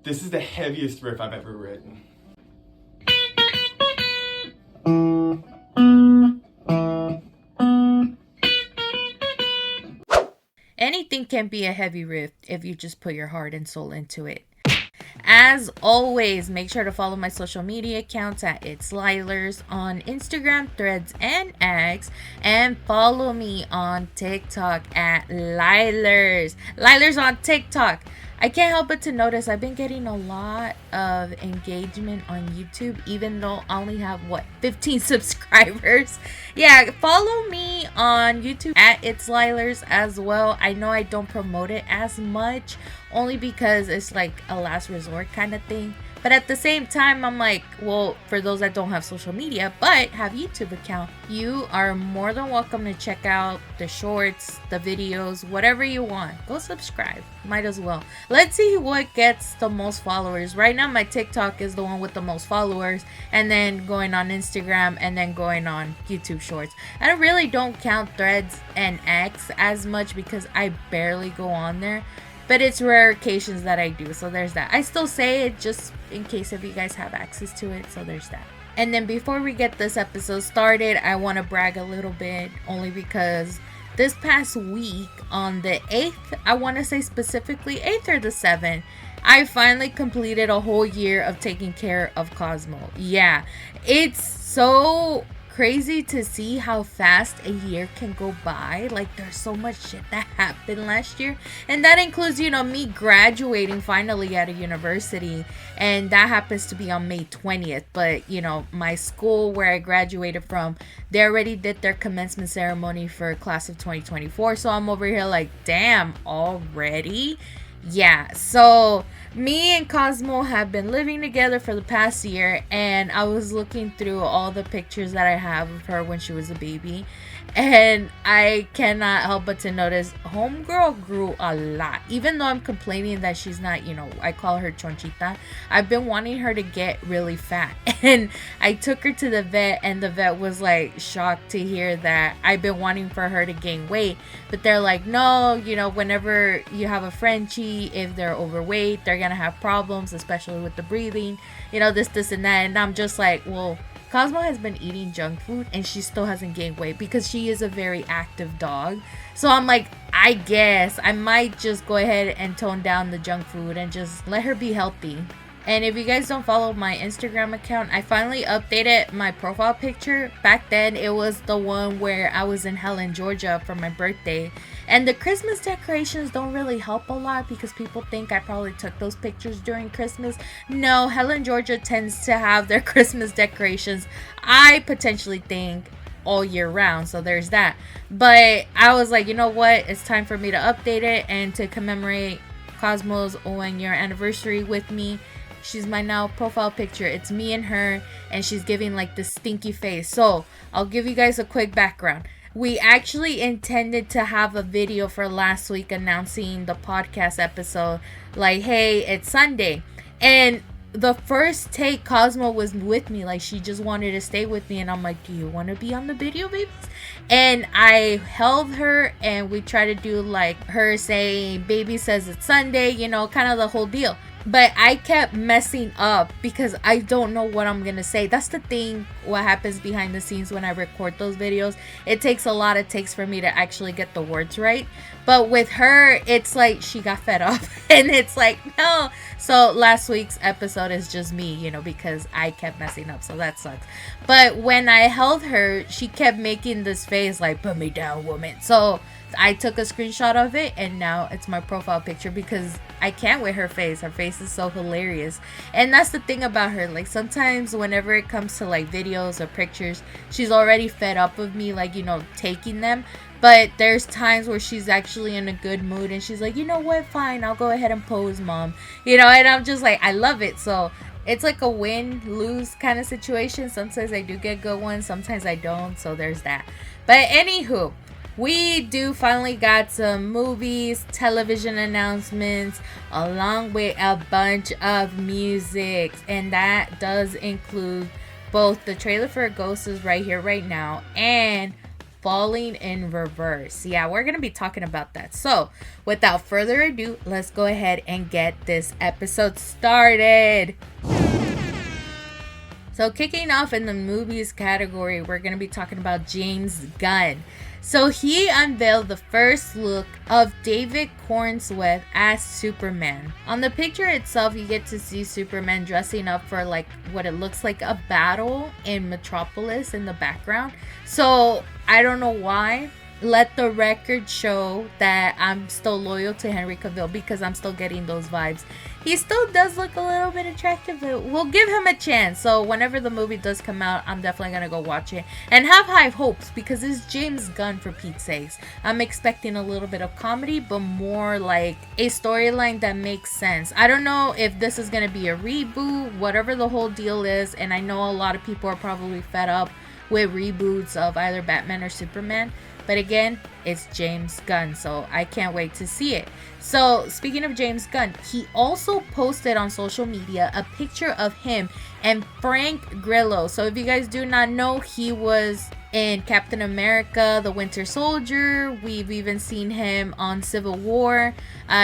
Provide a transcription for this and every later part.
This is the heaviest riff I've ever written. Anything can be a heavy riff if you just put your heart and soul into it. As always, make sure to follow my social media accounts at It's Lielers on Instagram, Threads, and X. And follow me on TikTok at Lielers. Lielers on TikTok. I can't help but to notice I've been getting a lot of engagement on YouTube, even though I only have, 15 subscribers. Yeah, follow me on YouTube at It's Lielers as well. I know I don't promote it as much, only because it's like a last resort kind of thing. But at the same time, I'm like, well, for those that don't have social media but have YouTube account, you are more than welcome to check out the shorts, the videos, whatever you want. Go subscribe. Might as well. Let's see what gets the most followers. Right now, my TikTok is the one with the most followers, and then going on Instagram, and then going on YouTube shorts. I really don't count Threads and X as much because I barely go on there. But it's rare occasions that I do, so there's that. I still say it just in case if you guys have access to it, so there's that. And then before we get this episode started, I want to brag a little bit, only because this past week on the 8th, I want to say specifically 8th or the 7th, I finally completed a whole year of taking care of Cosmo. Yeah, it's so crazy to see how fast a year can go by. Like, there's so much shit that happened last year, and that includes, me graduating finally at a university, and that happens to be on May 20th. But my school where I graduated from, they already did their commencement ceremony for class of 2024, so I'm over here like, damn, already? Yeah, so me and Cosmo have been living together for the past year, and I was looking through all the pictures that I have of her when she was a baby, and I cannot help but to notice homegirl grew a lot. Even though I'm complaining that she's not, I call her chonchita, I've been wanting her to get really fat, and I took her to the vet, and the vet was like shocked to hear that I've been wanting for her to gain weight, but they're like, no, whenever you have a Frenchie, if they're overweight, they're gonna have problems, especially with the breathing, this and that. And I'm just like, well, Cosmo has been eating junk food and she still hasn't gained weight because she is a very active dog. So I'm like, I guess I might just go ahead and tone down the junk food and just let her be healthy. And if you guys don't follow my Instagram account, I finally updated my profile picture. Back then, it was the one where I was in Helen, Georgia for my birthday. And the Christmas decorations don't really help a lot because people think I probably took those pictures during Christmas. No, Helen, Georgia tends to have their Christmas decorations, I potentially think, all year round. So there's that. But I was like, you know what? It's time for me to update it and to commemorate Cosmo's 1-year anniversary with me. She's my now profile picture. It's me and her, and she's giving like this stinky face. So I'll give you guys a quick background. We actually intended to have a video for last week announcing the podcast episode, like, hey, it's Sunday. And the first take, Cosmo was with me, like she just wanted to stay with me, and I'm like, do you want to be on the video, babies? And I held her, and we tried to do like her saying, baby says it's Sunday, kind of the whole deal. But I kept messing up because I don't know what I'm gonna say. That's the thing, what happens behind the scenes when I record those videos. It takes a lot of takes for me to actually get the words right. But with her, it's like she got fed up and it's like, no. So last week's episode is just me, because I kept messing up. So that sucks. But when I held her, she kept making this face like, put me down, woman. So I took a screenshot of it, and now it's my profile picture because I can't with her face. Her face is so hilarious. And that's the thing about her. Like, sometimes whenever it comes to like videos or pictures, she's already fed up with me, like, taking them. But there's times where she's actually in a good mood and she's like, you know what, fine, I'll go ahead and pose, mom. And I'm just like, I love it. So it's like a win-lose kind of situation. Sometimes I do get good ones, sometimes I don't. So there's that. But anywho, we do finally got some movies, television announcements, along with a bunch of music. And that does include both the trailer for Ghosts is Right Here, Right Now, and falling in reverse. Yeah, we're going to be talking about that. So, without further ado, let's go ahead and get this episode started. So, kicking off in the movies category, we're going to be talking about James Gunn. So he unveiled the first look of David Cornsweth as Superman. On the picture itself, you get to see Superman dressing up for like what it looks like a battle in Metropolis in the background. So I don't know why. Let the record show that I'm still loyal to Henry Cavill because I'm still getting those vibes. He still does look a little bit attractive, but we'll give him a chance. So whenever the movie does come out, I'm definitely going to go watch it. And have high hopes because it's James Gunn, for Pete's sakes. I'm expecting a little bit of comedy, but more like a storyline that makes sense. I don't know if this is going to be a reboot, whatever the whole deal is. And I know a lot of people are probably fed up with reboots of either Batman or Superman. But again, it's James Gunn, so I can't wait to see it. So, speaking of James Gunn, he also posted on social media a picture of him and Frank Grillo. So, if you guys do not know, he was in Captain America, The Winter Soldier. We've even seen him on Civil War.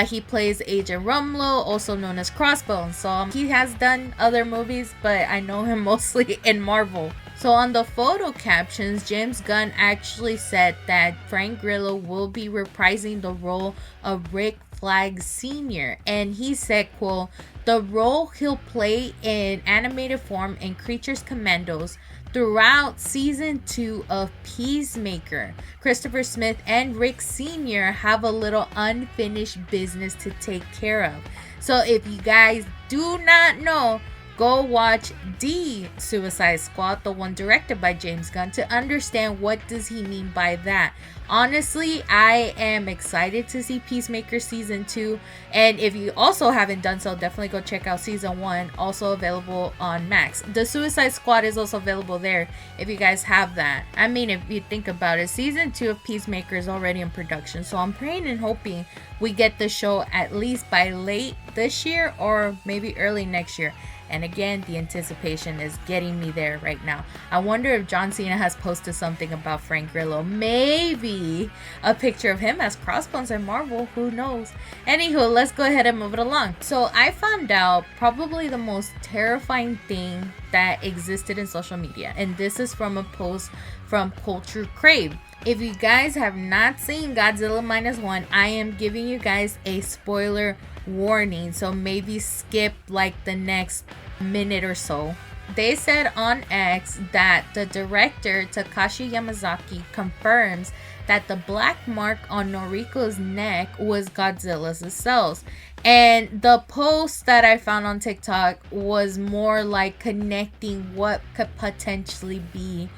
He plays Agent Rumlow, also known as Crossbones. So, he has done other movies, but I know him mostly in Marvel. So on the photo captions, James Gunn actually said that Frank Grillo will be reprising the role of Rick Flag Sr. And he said, quote, "The role he'll play in animated form in Creatures Commandos throughout season 2 of Peacemaker. Christopher Smith and Rick Sr. have a little unfinished business to take care of." So if you guys do not know, go watch The Suicide Squad, the one directed by James Gunn, to understand what does he mean by that. Honestly, I am excited to see Peacemaker Season 2. And if you also haven't done so, definitely go check out Season 1, also available on Max. The Suicide Squad is also available there if you guys have that. I mean, if you think about it, Season 2 of Peacemaker is already in production. So I'm praying and hoping we get the show at least by late this year or maybe early next year. And again, the anticipation is getting me there right now. I wonder if John Cena has posted something about Frank Grillo. Maybe a picture of him as Crossbones in Marvel. Who knows? Anywho, let's go ahead and move it along. So I found out probably the most terrifying thing that existed in social media. And this is from a post from Culture Crave. If you guys have not seen Godzilla -1, I am giving you guys a spoiler warning, so maybe skip like the next minute or so. They said on X that the director Takashi Yamazaki confirms that the black mark on Noriko's neck was Godzilla's cells. And the post that I found on TikTok was more like connecting what could potentially be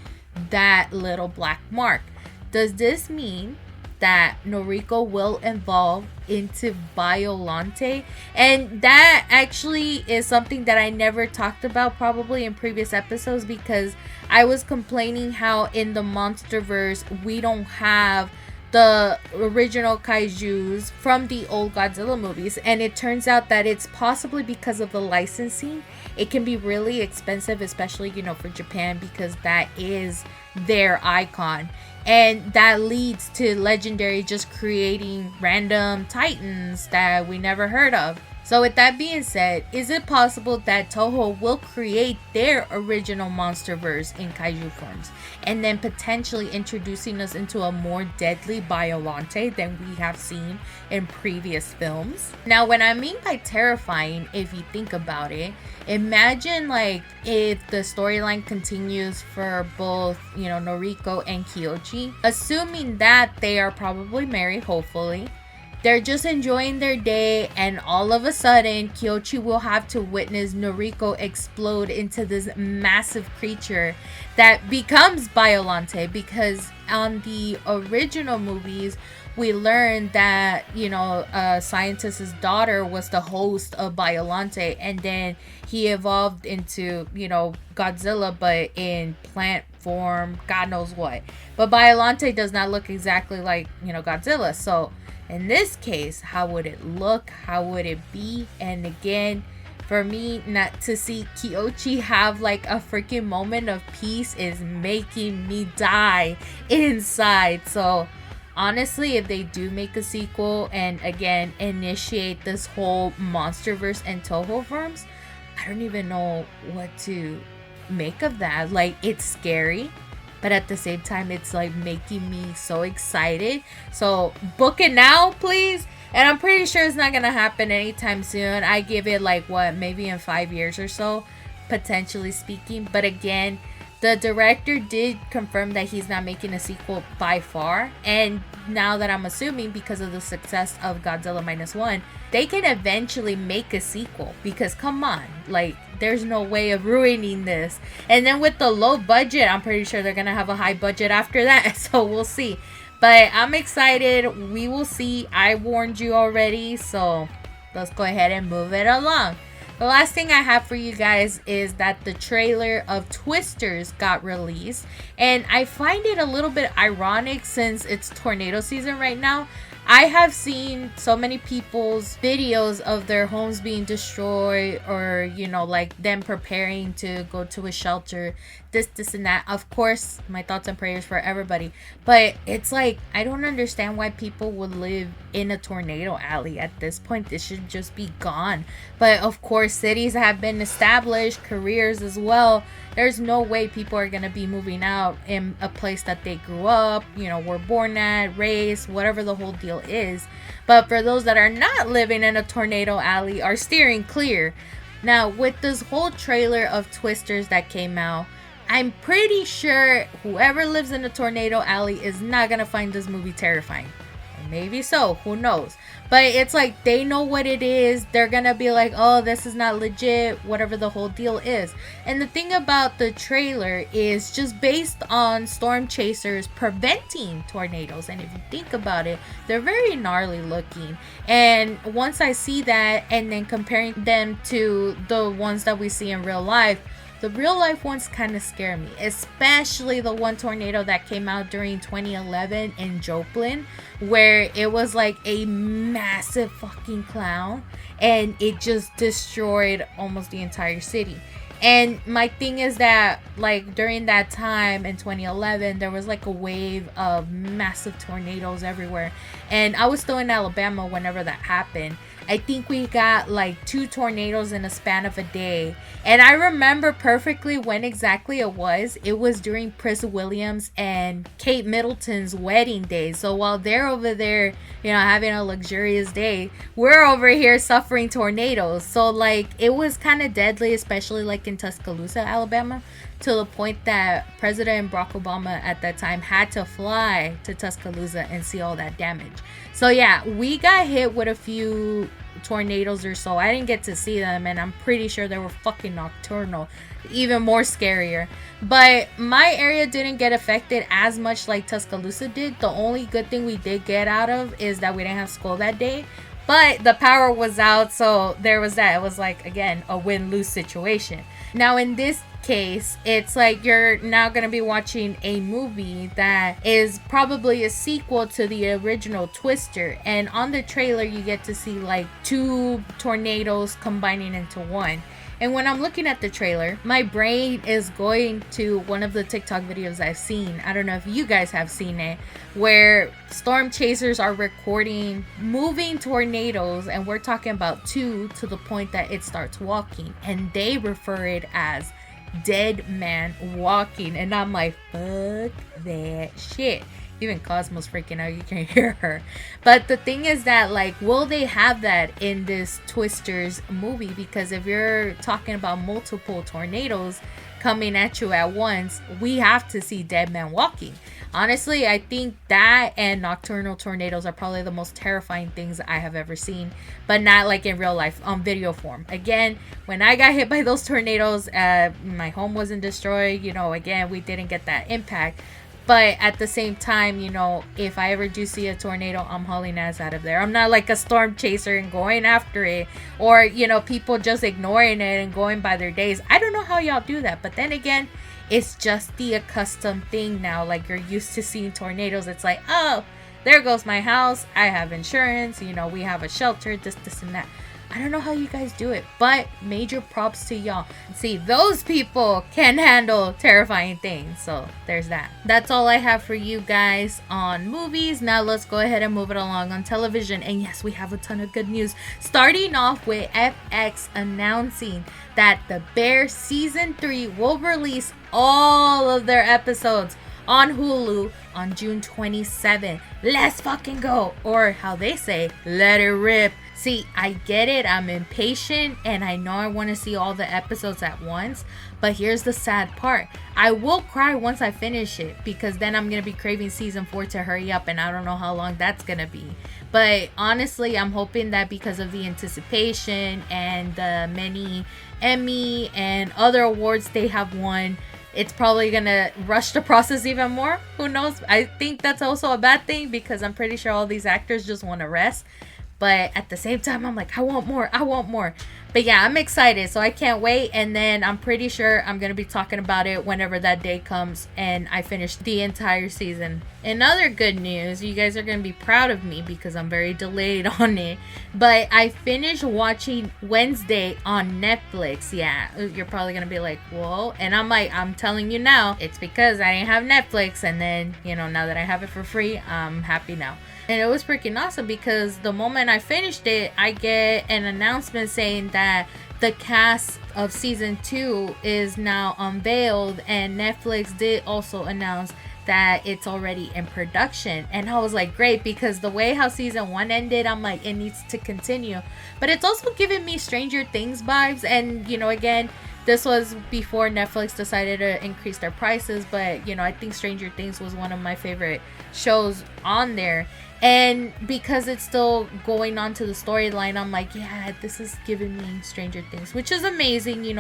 that little black mark. Does this mean that Noriko will evolve into Biollante? And that actually is something that I never talked about probably in previous episodes, because I was complaining how in the Monsterverse we don't have the original kaijus from the old Godzilla movies, and it turns out that it's possibly because of the licensing. It can be really expensive, especially, you know, for Japan, because that is their icon. And that leads to Legendary just creating random titans that we never heard of. So with that being said, is it possible that Toho will create their original Monsterverse in kaiju forms and then potentially introducing us into a more deadly Biollante than we have seen in previous films? Now, what I mean by terrifying, if you think about it, imagine like if the storyline continues for both, you know, Noriko and Kyoji, assuming that they are probably married, hopefully. They're just enjoying their day, and all of a sudden, Kyoji will have to witness Noriko explode into this massive creature that becomes Biollante, because on the original movies, we learned that, you know, a scientist's daughter was the host of Biollante, and then he evolved into, you know, Godzilla, but in plant form, God knows what. But Biollante does not look exactly like, you know, Godzilla. So in this case, how would it look? How would it be? And again, for me not to see Kyoichi have like a freaking moment of peace is making me die inside. So honestly, if they do make a sequel and again initiate this whole MonsterVerse and Toho firms, I don't even know what to make of that. Like, it's scary, but at the same time it's like making me so excited. So book it now, please. And I'm pretty sure it's not gonna happen anytime soon. I give it like what, maybe in 5 years or so, potentially speaking. But again, the director did confirm that he's not making a sequel by far. And now that I'm assuming because of the success of Godzilla Minus One, they can eventually make a sequel. Because come on, like, there's no way of ruining this. And then with the low budget, I'm pretty sure they're gonna have a high budget after that. So we'll see. But I'm excited. We will see. I warned you already. So let's go ahead and move it along. The last thing I have for you guys is that the trailer of Twisters got released. And I find it a little bit ironic since it's tornado season right now. I have seen so many people's videos of their homes being destroyed, or, you know, like them preparing to go to a shelter, this and that. Of course, my thoughts and prayers for everybody. But it's like, I don't understand why people would live in a tornado alley at this point. This should just be gone. But of course, cities have been established, careers as well. There's no way people are going to be moving out in a place that they grew up, you know, were born at, raised, whatever the whole deal is. But for those that are not living in a tornado alley, are steering clear. Now, with this whole trailer of Twisters that came out, I'm pretty sure whoever lives in a tornado alley is not going to find this movie terrifying. Maybe so, who knows? But it's like, they know what it is. They're gonna be like, oh, this is not legit, whatever the whole deal is. And the thing about the trailer is just based on storm chasers preventing tornadoes. And if you think about it, they're very gnarly looking. And once I see that and then comparing them to the ones that we see in real life, the real life ones kind of scare me, especially the one tornado that came out during 2011 in Joplin, where it was like a massive fucking clown and it just destroyed almost the entire city. And my thing is that, like, during that time in 2011, there was like a wave of massive tornadoes everywhere. And I was still in Alabama whenever that happened. I think we got like 2 tornadoes in a span of a day. And I remember perfectly when exactly it was. It was during Prince William's and Kate Middleton's wedding day. So while they're over there, you know, having a luxurious day, we're over here suffering tornadoes. So like, it was kind of deadly, especially like in Tuscaloosa, Alabama, to the point that President Barack Obama at that time had to fly to Tuscaloosa and see all that damage. So yeah, we got hit with a few tornadoes or so. I didn't get to see them, and I'm pretty sure they were fucking nocturnal, even more scarier. But my area didn't get affected as much like Tuscaloosa did. The only good thing we did get out of is that we didn't have school that day, but the power was out, so there was that. It was like, again, a win-lose situation. Now in this case, it's like you're now going to be watching a movie that is probably a sequel to the original Twister, and on the trailer you get to see like 2 tornadoes combining into one. And when I'm looking at the trailer, my brain is going to one of the TikTok videos I've seen. I don't know if you guys have seen it, where storm chasers are recording moving tornadoes, and we're talking about 2 to the point that it starts walking, and they refer it as dead man walking. And I'm like, fuck that shit. Even Cosmo's freaking out, you can hear her. But the thing is that, like, will they have that in this Twisters movie? Because if you're talking about multiple tornadoes coming at you at once, we have to see dead man walking. Honestly, I think that and nocturnal tornadoes are probably the most terrifying things I have ever seen, but not like in real life, on video form. Again, when I got hit by those tornadoes, my home wasn't destroyed. You know, again, we didn't get that impact. But at the same time, you know, if I ever do see a tornado, I'm hauling ass out of there. I'm not like a storm chaser and going after it, or, you know, people just ignoring it and going by their days. I don't know how y'all do that. But then again, it's just the accustomed thing now. Like, you're used to seeing tornadoes. It's like, oh, there goes my house. I have insurance. You know, we have a shelter, this and that. I don't know how you guys do it, but major props to y'all. See, those people can handle terrifying things. So there's that. That's all I have for you guys on movies. Now let's go ahead and move it along on television. And yes, we have a ton of good news. Starting off with FX announcing that The Bear Season 3 will release all of their episodes on Hulu on June 27. Let's fucking go. Or how they say, let it rip. See, I get it. I'm impatient and I know I want to see all the episodes at once. But here's the sad part. I will cry once I finish it because then I'm going to be craving season 4 to hurry up and I don't know how long that's going to be. But honestly, I'm hoping that because of the anticipation and the many Emmy and other awards they have won, it's probably gonna rush the process even more. Who knows? I think that's also a bad thing because I'm pretty sure all these actors just want to rest. But at the same time, I'm like, I want more. I want more. But yeah, I'm excited. So I can't wait. And then I'm pretty sure I'm going to be talking about it whenever that day comes and I finish the entire season. In other good news, you guys are going to be proud of me because I'm very delayed on it. But I finished watching Wednesday on Netflix. Yeah, you're probably going to be like, whoa. And I'm like, I'm telling you now, it's because I didn't have Netflix. And then, now that I have it for free, I'm happy now. And it was freaking awesome because the moment I finished it, I get an announcement saying that the cast of season 2 is now unveiled, and Netflix did also announce that it's already in production. And I was like, great, because the way how season 1 ended, I'm like, it needs to continue. But it's also giving me Stranger Things vibes. And again, this was before Netflix decided to increase their prices, but I think Stranger Things was one of my favorite shows on there. And because it's still going on to the storyline, I'm like, yeah, this is giving me Stranger Things, which is amazing.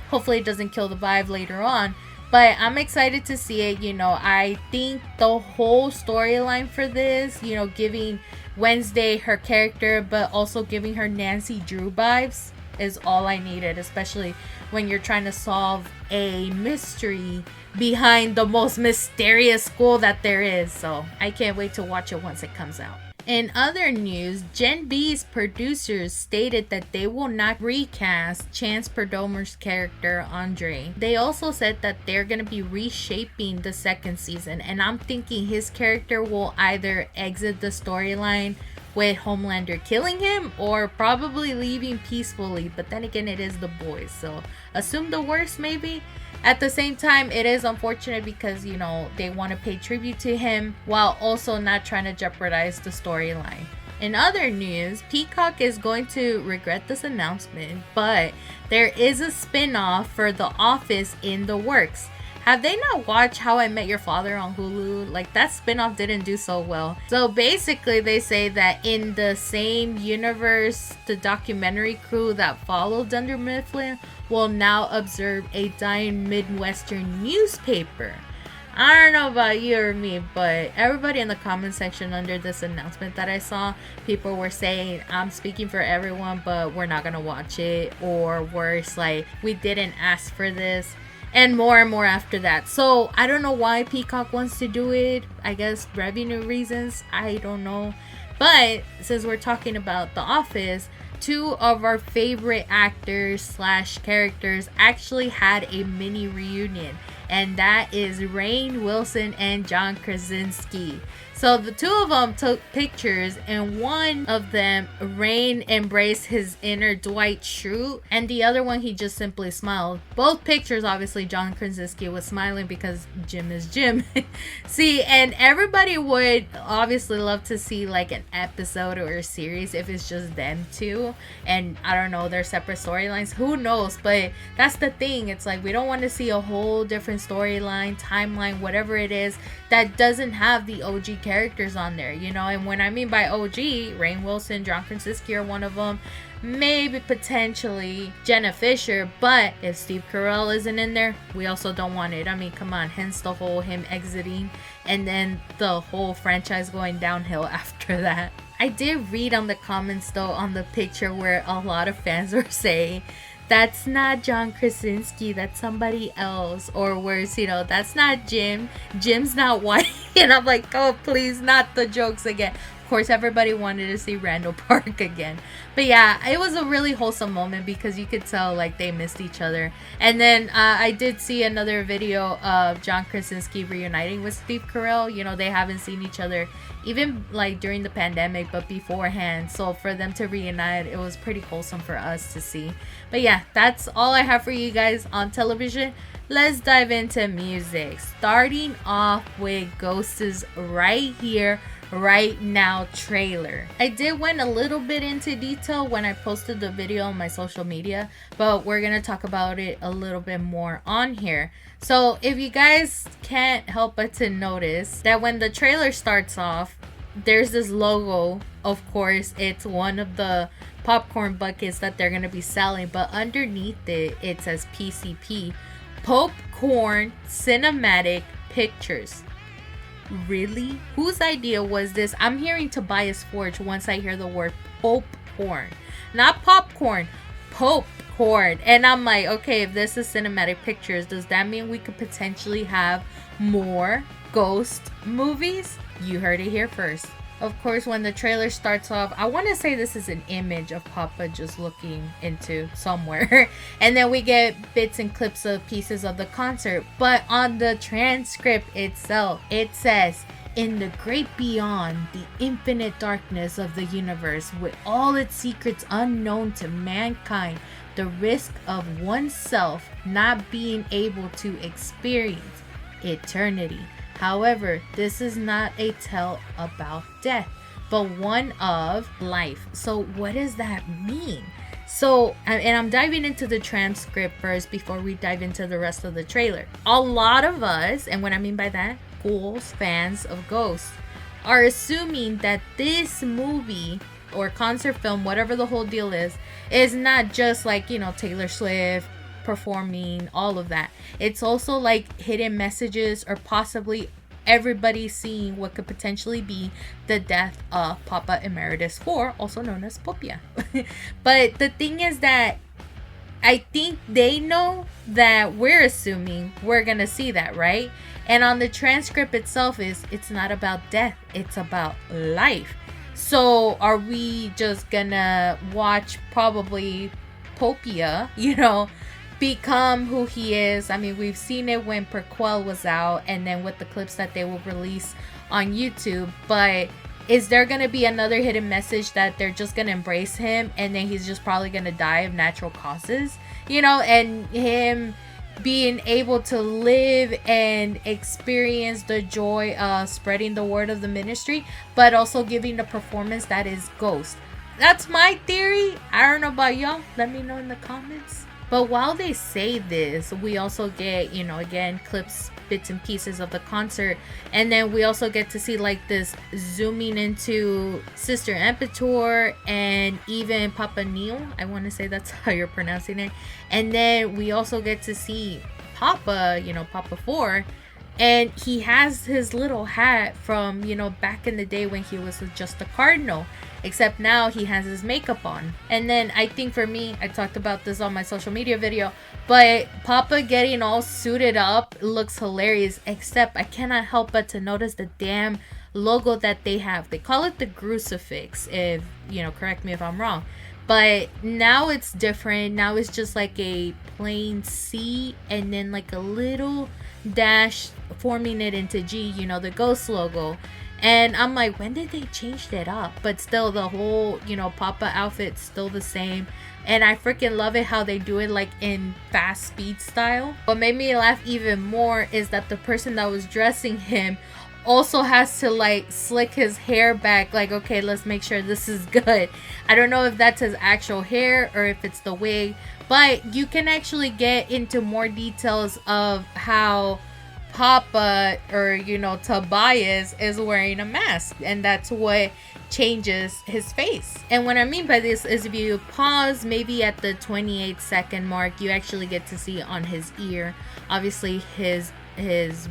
Hopefully it doesn't kill the vibe later on. But I'm excited to see it. I think the whole storyline for this, giving Wednesday her character, but also giving her Nancy Drew vibes is all I needed, especially when you're trying to solve a mystery behind the most mysterious school that there is. So I can't wait to watch it once it comes out. In other news, Gen B's producers stated that they will not recast Chance Perdomer's character, Andre. They also said that they're going to be reshaping the second season, and I'm thinking his character will either exit the storyline with Homelander killing him or probably leaving peacefully. But then again, it is the boys, so assume the worst maybe. At the same time, it is unfortunate because, they want to pay tribute to him while also not trying to jeopardize the storyline. In other news, Peacock is going to regret this announcement, but there is a spinoff for The Office in the works. Have they not watched How I Met Your Father on Hulu? Like, that spinoff didn't do so well. So basically, they say that in the same universe, the documentary crew that followed Dunder Mifflin will now observe a dying Midwestern newspaper. I don't know about you or me, but everybody in the comment section under this announcement that I saw, people were saying, I'm speaking for everyone, but we're not gonna watch it. Or worse, like, we didn't ask for this. And more after that. So I don't know why Peacock wants to do it. I guess revenue reasons. I don't know. But since we're talking about The Office, 2 of our favorite actors / characters actually had a mini reunion. And that is Rainn Wilson and John Krasinski. So the 2 of them took pictures, and one of them, Rainn embraced his inner Dwight Schrute, and the other one, he just simply smiled. Both pictures, obviously, John Krasinski was smiling because Jim is Jim. See, and everybody would obviously love to see like an episode or a series if it's just them 2. And I don't know, their separate storylines. Who knows? But that's the thing. It's like we don't want to see a whole different storyline, timeline, whatever it is, that doesn't have the OG characters on there, and when I mean by OG, Rainn Wilson, John Krasinski are one of them, maybe potentially Jenna Fisher, but if Steve Carell isn't in there, we also don't want it. I mean, come on, hence the whole him exiting and then the whole franchise going downhill after that. I did read on the comments though on the picture where a lot of fans were saying, that's not John Krasinski, that's somebody else. Or worse, that's not Jim. Jim's not white. And I'm like, oh, please, not the jokes again. Of course, everybody wanted to see Randall Park again. But yeah, it was a really wholesome moment because you could tell like they missed each other. And then I did see another video of John Krasinski reuniting with Steve Carell. You know, they haven't seen each other even like during the pandemic, but beforehand. So for them to reunite, it was pretty wholesome for us to see. But yeah, that's all I have for you guys on television. Let's dive into music. Starting off with Ghost's Right Here, Right Now trailer. I did went a little bit into detail when I posted the video on my social media, but we're gonna talk about it a little bit more on here. So if you guys can't help but to notice that when the trailer starts off, there's this logo. Of course, it's one of the popcorn buckets that they're gonna be selling, but underneath it, it says PCP, Popcorn Cinematic Pictures. Really? Whose idea was this? I'm hearing Tobias Forge once I hear the word popcorn. Not popcorn, popcorn. And I'm like, okay, if this is cinematic pictures, does that mean we could potentially have more ghost movies? You heard it here first. Of course, when the trailer starts off, I want to say this is an image of Papa just looking into somewhere. And then we get bits and clips of pieces of the concert. But on the transcript itself, it says, "In the great beyond, the infinite darkness of the universe, with all its secrets unknown to mankind, the risk of oneself not being able to experience eternity. However, this is not a tale about death, but one of life." So what does that mean? So, and I'm diving into the transcript first before we dive into the rest of the trailer. A lot of us, and what I mean by that, ghouls, fans of ghosts, are assuming that this movie or concert film, whatever the whole deal is not just like, you know, Taylor Swift performing, all of that. It's also like hidden messages, or possibly everybody seeing what could potentially be the death of Papa Emeritus 4, also known as Popia. But the thing is that I think they know that we're assuming we're gonna see that, right? And on the transcript itself it's not about death, it's about life. So are we just gonna watch probably Popia, you know, become who he is? I mean, we've seen it when Prequel was out, and then with the clips that they will release on YouTube. But is there going to be another hidden message that they're just going to embrace him, and then he's just probably going to die of natural causes, you know, and him being able to live and experience the joy of spreading the word of the ministry, but also giving a performance that is ghost? That's my theory. I don't know about y'all. Let me know in the comments. But while they say this, we also get, you know, again, clips, bits and pieces of the concert. And then we also get to see like this zooming into Sister Empetor and even Papa Neil. I want to say that's how you're pronouncing it. And then we also get to see Papa, you know, Papa 4. And he has his little hat from, you know, back in the day when he was just a cardinal. Except now he has his makeup on. And then I think for me, I talked about this on my social media video, but Papa getting all suited up looks hilarious. Except I cannot help but to notice the damn logo that they have. They call it the crucifix, if, you know, correct me if I'm wrong. But now it's different. Now it's just like a plain C and then like a little dash forming it into G, you know, the ghost logo. And I'm like, when did they change that up? But still, the whole, you know, Papa outfit's still the same. And I freaking love it how they do it like in fast speed style. What made me laugh even more is that the person that was dressing him also has to like slick his hair back. Like, okay, let's make sure this is good. I don't know if that's his actual hair or if it's the wig. But you can actually get into more details of how Papa, or, you know, Tobias is wearing a mask, and that's what changes his face. And what I mean by this is if you pause maybe at the 28-second mark, you actually get to see on his ear, obviously his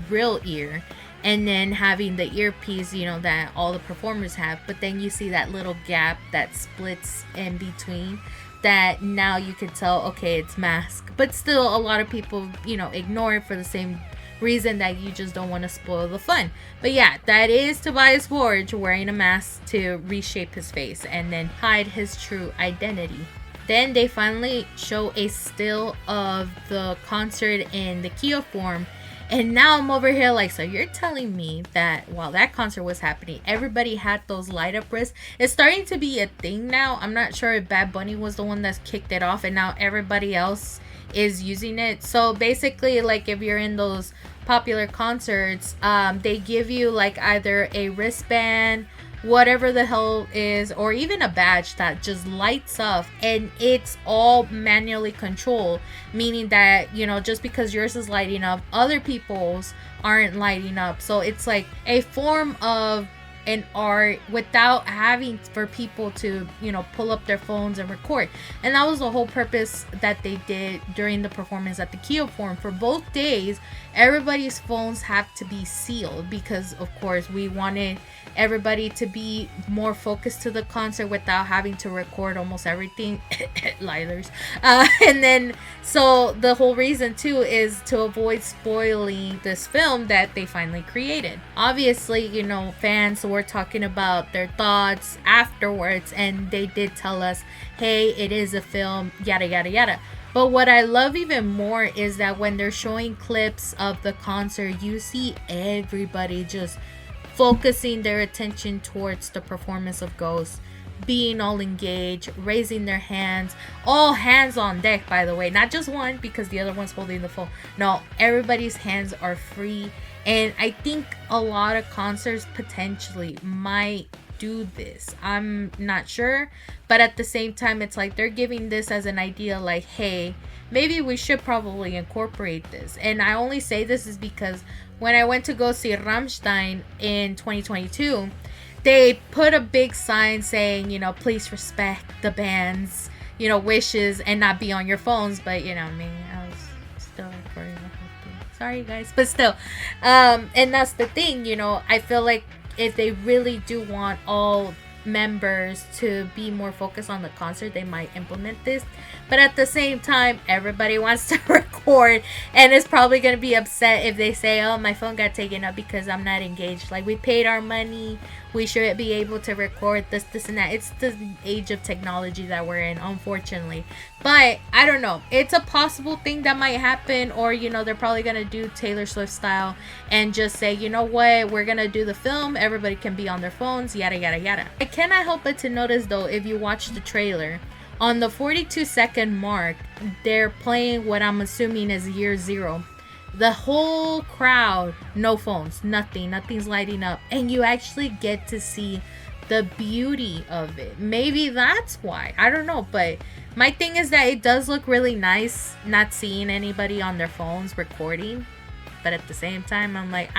real ear, and then having the earpiece, you know, that all the performers have. But then you see that little gap that splits in between, that now you can tell, okay, it's mask. But still, a lot of people, you know, ignore it for the same reason that you just don't want to spoil the fun. But yeah, that is Tobias Forge wearing a mask to reshape his face and then hide his true identity. Then they finally show a still of the concert in the Kia form. And now I'm over here like, so you're telling me that while that concert was happening, everybody had those light up wrists? It's starting to be a thing now. I'm not sure if Bad Bunny was the one that's kicked it off and now everybody else is using it. So basically, like, if you're in those popular concerts, they give you like either a wristband, whatever the hell is, or even a badge that just lights up, and it's all manually controlled, meaning that, you know, just because yours is lighting up, other people's aren't lighting up. So it's like a form of an art without having for people to, you know, pull up their phones and record. And that was the whole purpose that they did during the performance at the Kia Forum. For both days, everybody's phones have to be sealed because, of course, we wanted everybody to be more focused to the concert without having to record almost everything. Lielers. And then, so the whole reason too is to avoid spoiling this film that they finally created. Obviously, you know, fans were talking about their thoughts afterwards, and they did tell us, hey, it is a film, yada yada yada. But what I love even more is that when they're showing clips of the concert, you see everybody just focusing their attention towards the performance of Ghost, being all engaged, raising their hands, all hands on deck, by the way, not just one because the other one's holding the phone. No, everybody's hands are free. And I think a lot of concerts potentially might do this. I'm not sure, but at the same time, it's like they're giving this as an idea, like, hey, maybe we should probably incorporate this. And I only say this is because when I went to go see Rammstein in 2022, they put a big sign saying, you know, please respect the band's, you know, wishes and not be on your phones. But, you know, I mean, I was still recording the whole thing. Sorry, guys. But still, and that's the thing, you know, I feel like if they really do want all members to be more focused on the concert, they might implement this. But at the same time, everybody wants to record and is probably going to be upset if they say, oh, my phone got taken up because I'm not engaged. Like, we paid our money, we should be able to record this and that. It's the age of technology that we're in, unfortunately. But I don't know, it's a possible thing that might happen. Or, you know, they're probably going to do Taylor Swift style and just say, you know what, we're going to do the film, everybody can be on their phones, yada yada yada. I cannot help but to notice though, if you watch the trailer, on the 42-second mark, they're playing what I'm assuming is year zero. The whole crowd, no phones, nothing's lighting up, and you actually get to see the beauty of it. Maybe that's why, I don't know. But my thing is that it does look really nice not seeing anybody on their phones recording. But at the same time, I'm like,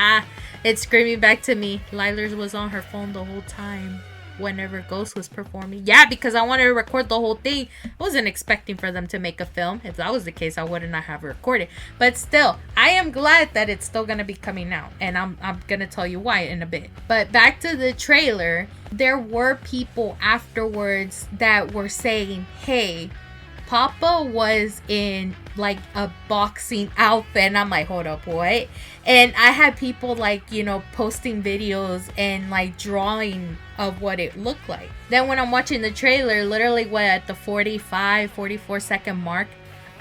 it's screaming back to me, Lielers was on her phone the whole time whenever Ghost was performing. Yeah, because I wanted to record the whole thing. I wasn't expecting for them to make a film. If that was the case, I would not have recorded. But still, I am glad that it's still going to be coming out. And I'm going to tell you why in a bit. But back to the trailer, there were people afterwards that were saying, hey, Papa was in like a boxing outfit, and I'm like, hold up, what? And I had people like, you know, posting videos and like drawing of what it looked like. Then when I'm watching the trailer, literally what, at the 44-second mark,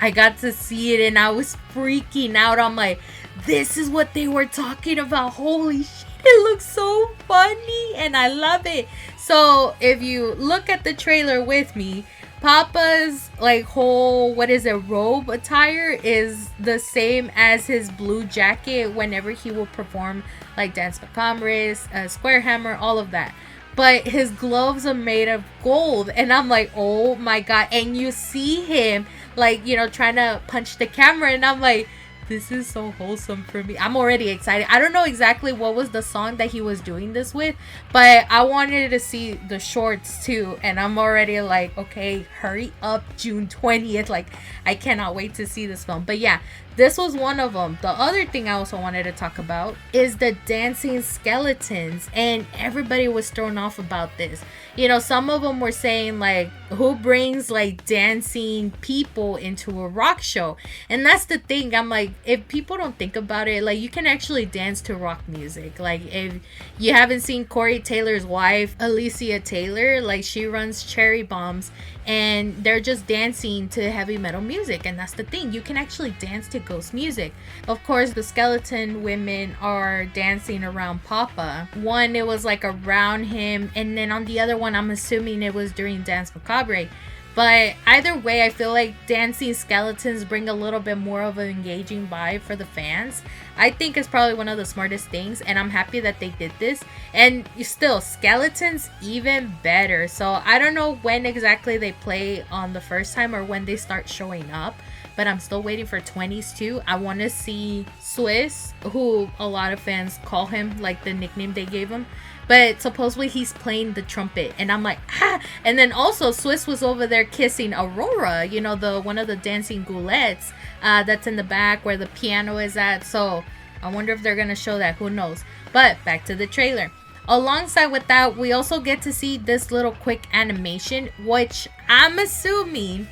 I got to see it and I was freaking out. I'm like, this is what they were talking about. Holy shit, it looks so funny and I love it. So if you look at the trailer with me, Papa's like whole, what is it, robe attire is the same as his blue jacket whenever he will perform like Dance Macabres, Square Hammer, all of that. But his gloves are made of gold, and I'm like, oh my god. And you see him like, you know, trying to punch the camera, and I'm like, this is so wholesome for me. I'm already excited. I don't know exactly what was the song that he was doing this with, but I wanted to see the shorts too. And I'm already like, okay, hurry up, June 20th. Like, I cannot wait to see this film. But yeah, this was one of them. The other thing I also wanted to talk about is the dancing skeletons. And everybody was thrown off about this. You know, some of them were saying like, who brings like dancing people into a rock show? And that's the thing. I'm like, if people don't think about it, like, you can actually dance to rock music. Like, if you haven't seen Corey Taylor's wife, Alicia Taylor, like, she runs Cherry Bombs, and they're just dancing to heavy metal music. And that's the thing, you can actually dance to ghost music. Of course, the skeleton women are dancing around Papa. One, it was like around him, and then on the other one, I'm assuming it was during Dance Macabre. But either way, I feel like dancing skeletons bring a little bit more of an engaging vibe for the fans. I think it's probably one of the smartest things, and I'm happy that they did this. And still, skeletons even better. So I don't know when exactly they play on the first time or when they start showing up, but I'm still waiting for 20s too. I want to see Swiss, who a lot of fans call him, like the nickname they gave him. But supposedly he's playing the trumpet, and I'm like, ah! And then also Swiss was over there kissing Aurora, you know, the one of the dancing goulettes that's in the back where the piano is at. So I wonder if they're gonna show that. Who knows? But back to the trailer. Alongside with that, we also get to see this little quick animation, which I'm assuming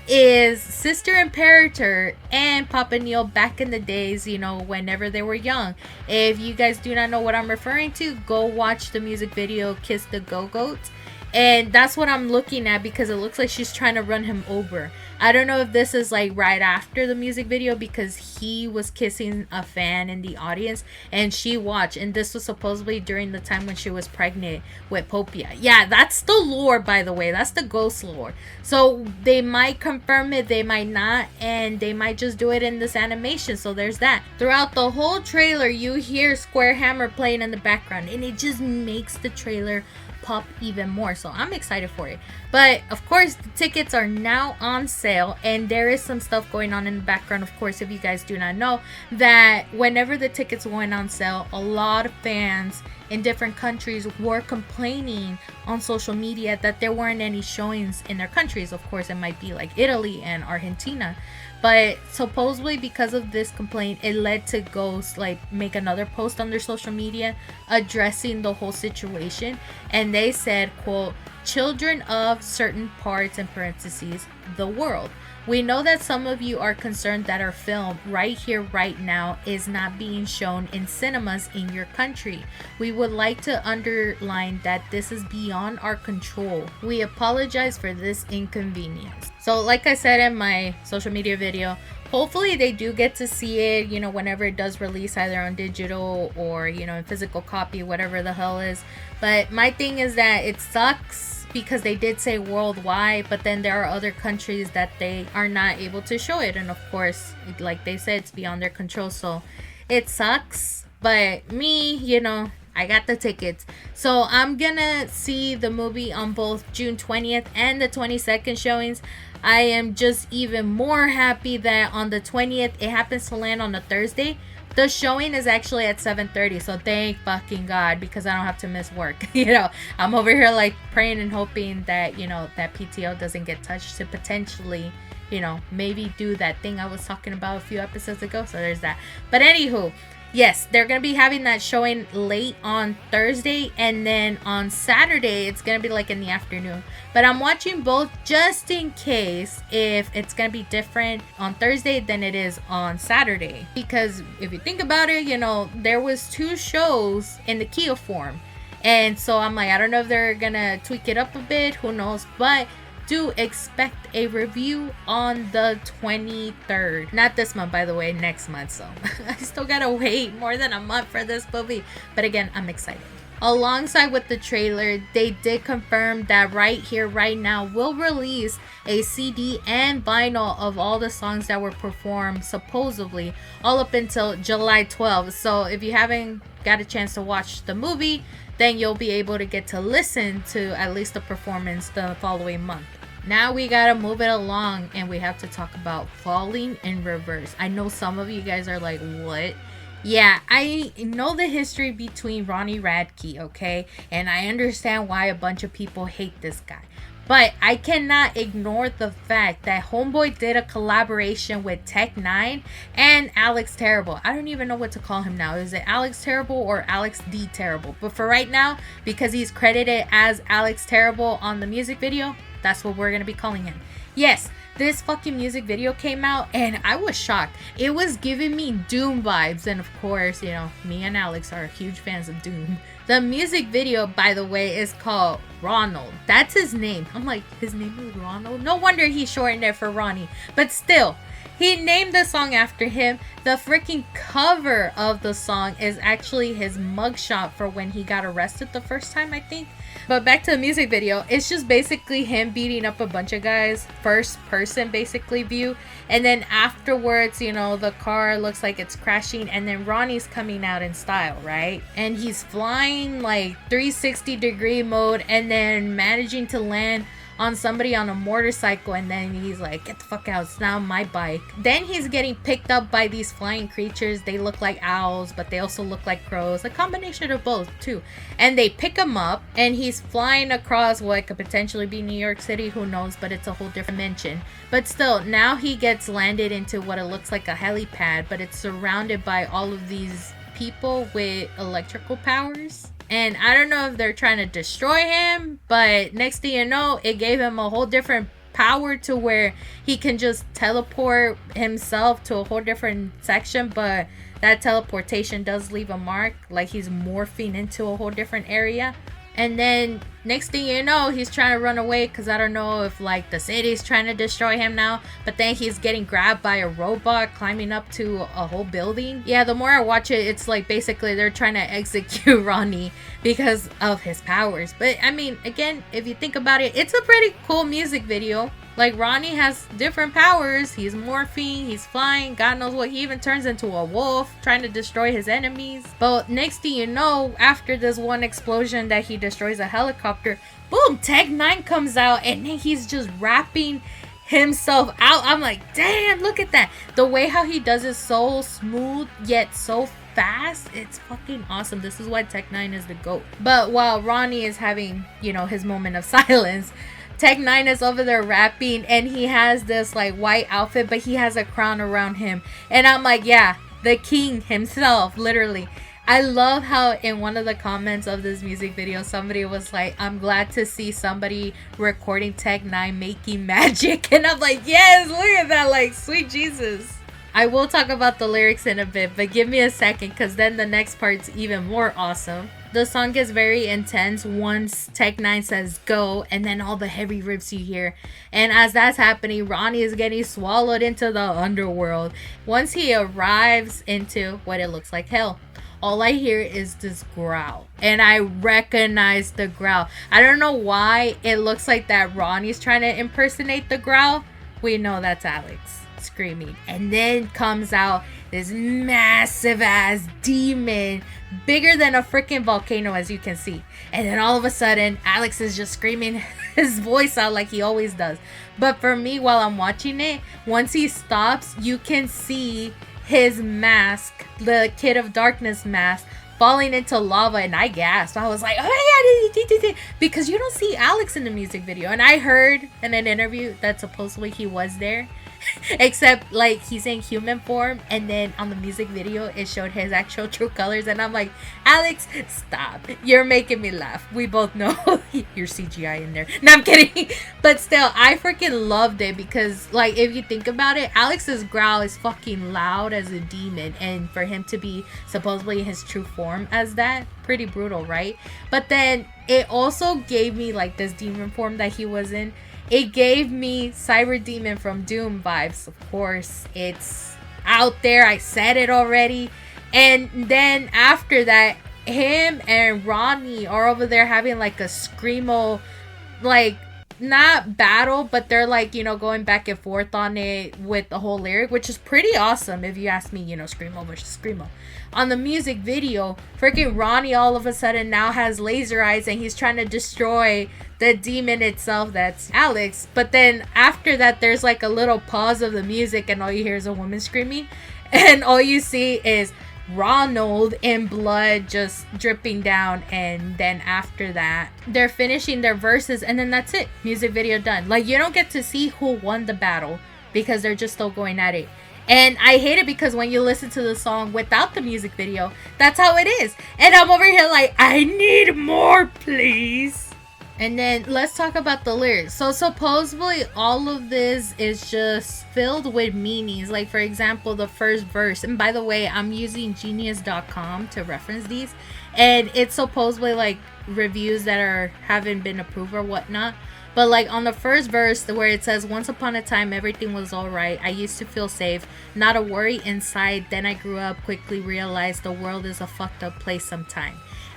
is Sister Imperator and Papa Neil back in the days, you know, whenever they were young. If you guys do not know what I'm referring to, go watch the music video Kiss the Go-Goats. And that's what I'm looking at, because it looks like she's trying to run him over. I don't know if this is like right after the music video, because he was kissing a fan in the audience and she watched. And this was supposedly during the time when she was pregnant with Popia. Yeah, that's the lore, by the way. That's the ghost lore. So they might confirm it, they might not, and they might just do it in this animation. So there's that. Throughout the whole trailer, you hear Square Hammer playing in the background, and it just makes the trailer pop even more. So I'm excited for it. But of course, the tickets are now on sale, and there is some stuff going on in the background. Of course, if you guys do not know, that whenever the tickets went on sale, a lot of fans in different countries were complaining on social media that there weren't any showings in their countries. Of course, it might be like Italy and Argentina. But supposedly because of this complaint, it led to Ghost like make another post on their social media addressing the whole situation. And they said, quote, "Children of certain parts," in parentheses, "the world. We know that some of you are concerned that our film right here, right now is not being shown in cinemas in your country. We would like to underline that this is beyond our control. We apologize for this inconvenience." So like I said in my social media video, hopefully they do get to see it, you know, whenever it does release, either on digital or, you know, in physical copy, whatever the hell is. But my thing is that it sucks because they did say worldwide, but then there are other countries that they are not able to show it. And of course, like they said, it's beyond their control. So it sucks. But me, you know, I got the tickets. So I'm gonna see the movie on both June 20th and the 22nd showings. I am just even more happy that on the 20th, it happens to land on a Thursday. The showing is actually at 7:30, so thank fucking God, because I don't have to miss work. You know, I'm over here like praying and hoping that, you know, that PTO doesn't get touched to potentially, you know, maybe do that thing I was talking about a few episodes ago. So there's that. But anywho, yes, they're going to be having that showing late on Thursday, and then on Saturday, it's going to be like in the afternoon. But I'm watching both just in case if it's going to be different on Thursday than it is on Saturday. Because if you think about it, you know, there was 2 shows in the Kia form. And so I'm like, I don't know if they're going to tweak it up a bit. Who knows? But do expect a review on the 23rd. Not this month, by the way, next month. So I still gotta wait more than a month for this movie. But again, I'm excited. Alongside with the trailer, they did confirm that right here, right now, will release a CD and vinyl of all the songs that were performed, supposedly, all up until July 12th. So if you haven't got a chance to watch the movie, then you'll be able to get to listen to at least the performance the following month. Now we gotta move it along, and we have to talk about Falling in Reverse. I know some of you guys are like, what? Yeah, I know the history between Ronnie Radke, okay? And I understand why a bunch of people hate this guy. But I cannot ignore the fact that Homeboy did a collaboration with Tech Nine and Alex Terrible. I don't even know what to call him now. Is it Alex Terrible or Alex D Terrible? But for right now, because he's credited as Alex Terrible on the music video, that's what we're going to be calling him. Yes, this fucking music video came out and I was shocked. It was giving me Doom vibes. And of course, you know, me and Alex are huge fans of Doom. The music video, by the way, is called Ronald. That's his name. I'm like, his name is Ronald? No wonder he shortened it for Ronnie. But still, he named the song after him. The freaking cover of the song is actually his mugshot for when he got arrested the first time, I think. But back to the music video, it's just basically him beating up a bunch of guys, first person basically view, and then afterwards, you know, the car looks like it's crashing, and then Ronnie's coming out in style, right? And he's flying like 360-degree mode and then managing to land on somebody on a motorcycle, and then he's like, get the fuck out, it's now my bike. Then he's getting picked up by these flying creatures. They look like owls, but they also look like crows, a combination of both too. And they pick him up and he's flying across what could potentially be New York City, who knows, but it's a whole different dimension. But still, now he gets landed into what it looks like a helipad, but it's surrounded by all of these people with electrical powers. And I don't know if they're trying to destroy him, but next thing you know, it gave him a whole different power to where he can just teleport himself to a whole different section. But that teleportation does leave a mark, like he's morphing into a whole different area. And then next thing you know, he's trying to run away because I don't know if like the city's trying to destroy him now. But then he's getting grabbed by a robot climbing up to a whole building. Yeah, the more I watch it, it's like basically they're trying to execute Ronnie because of his powers. But I mean, again, if you think about it, it's a pretty cool music video. Like, Ronnie has different powers. He's morphing, he's flying, God knows what. He even turns into a wolf, trying to destroy his enemies. But next thing you know, after this one explosion that he destroys a helicopter, boom, Tech 9 comes out, and then he's just rapping himself out. I'm like, damn, look at that. The way how he does it, so smooth, yet so fast. It's fucking awesome. This is why Tech 9 is the GOAT. But while Ronnie is having, you know, his moment of silence, Tech 9 is over there rapping, and he has this like white outfit, but he has a crown around him. And I'm like, yeah, the king himself, literally. I love how in one of the comments of this music video, somebody was like, I'm glad to see somebody recording Tech 9 making magic. And I'm like, yes, look at that, like, sweet Jesus. I will talk about the lyrics in a bit, but give me a second, because then the next part's even more awesome. The song gets very intense once Tech 9 says go, and then all the heavy riffs you hear. And as that's happening, Ronnie is getting swallowed into the underworld. Once he arrives into what it looks like hell, all I hear is this growl. And I recognize the growl. I don't know why it looks like that Ronnie's trying to impersonate the growl. We know that's Alex screaming. And then comes out this massive ass demon, bigger than a freaking volcano, as you can see. And then all of a sudden, Alex is just screaming his voice out like he always does. But for me, while I'm watching it, once he stops, you can see his mask, the Kid of Darkness mask, falling into lava, and I gasped. I was like, oh my god, because you don't see Alex in the music video. And I heard in an interview that supposedly he was there, except like he's in human form, and then on the music video it showed his actual true colors. And I'm like, Alex, stop, you're making me laugh. We both know you're CGI in there. No, I'm kidding. But still, I freaking loved it, because like, if you think about it, Alex's growl is fucking loud as a demon, and for him to be supposedly his true form as that, pretty brutal, right? But then it also gave me like this demon form that he was in. It gave me Cyber Demon from Doom vibes. Of course, it's out there. I said it already. And then after that, him and Ronnie are over there having like a screamo, like, not battle, but they're like, you know, going back and forth on it with the whole lyric, which is pretty awesome if you ask me, you know, screamo versus screamo. On the music video, freaking Ronnie all of a sudden now has laser eyes, and he's trying to destroy the demon itself, that's Alex. But then after that, there's like a little pause of the music, and all you hear is a woman screaming, and all you see is Ronald in blood just dripping down. And then after that, they're finishing their verses, and then that's it. Music video done. Like, you don't get to see who won the battle because they're just still going at it. And I hate it because when you listen to the song without the music video, that's how it is. And I'm over here like, I need more, please. And then let's talk about the lyrics. So supposedly all of this is just filled with meanings. Like for example, the first verse. And by the way, I'm using genius.com to reference these. And it's supposedly like reviews that haven't been approved or whatnot. But like on the first verse where it says, once upon a time everything was alright, I used to feel safe, not a worry inside, then I grew up, quickly realized the world is a fucked up place sometime.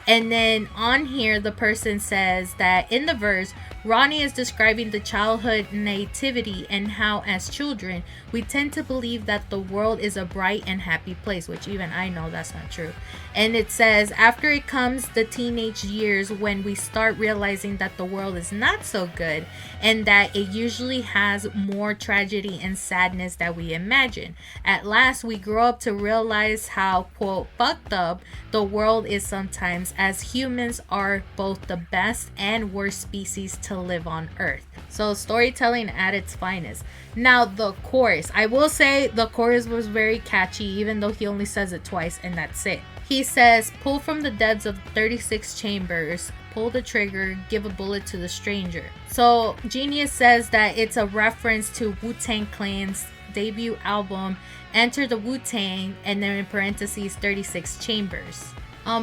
And then on here, the person says that in the verse, Ronnie is describing the childhood nativity and how as children, we tend to believe that the world is a bright and happy place, which even I know that's not true. And it says, after it comes the teenage years when we start realizing that the world is not so good and that it usually has more tragedy and sadness that we imagine. At last, we grow up to realize how, quote, fucked up the world is sometimes, as humans are both the best and worst species to live on Earth. So storytelling at its finest. Now the chorus, I will say the chorus was very catchy, even though he only says it twice and that's it. He says, pull from the depths of 36 chambers, pull the trigger, give a bullet to the stranger. So Genius says that it's a reference to Wu-Tang Clan's debut album, Enter the Wu-Tang, and then in parentheses 36 chambers.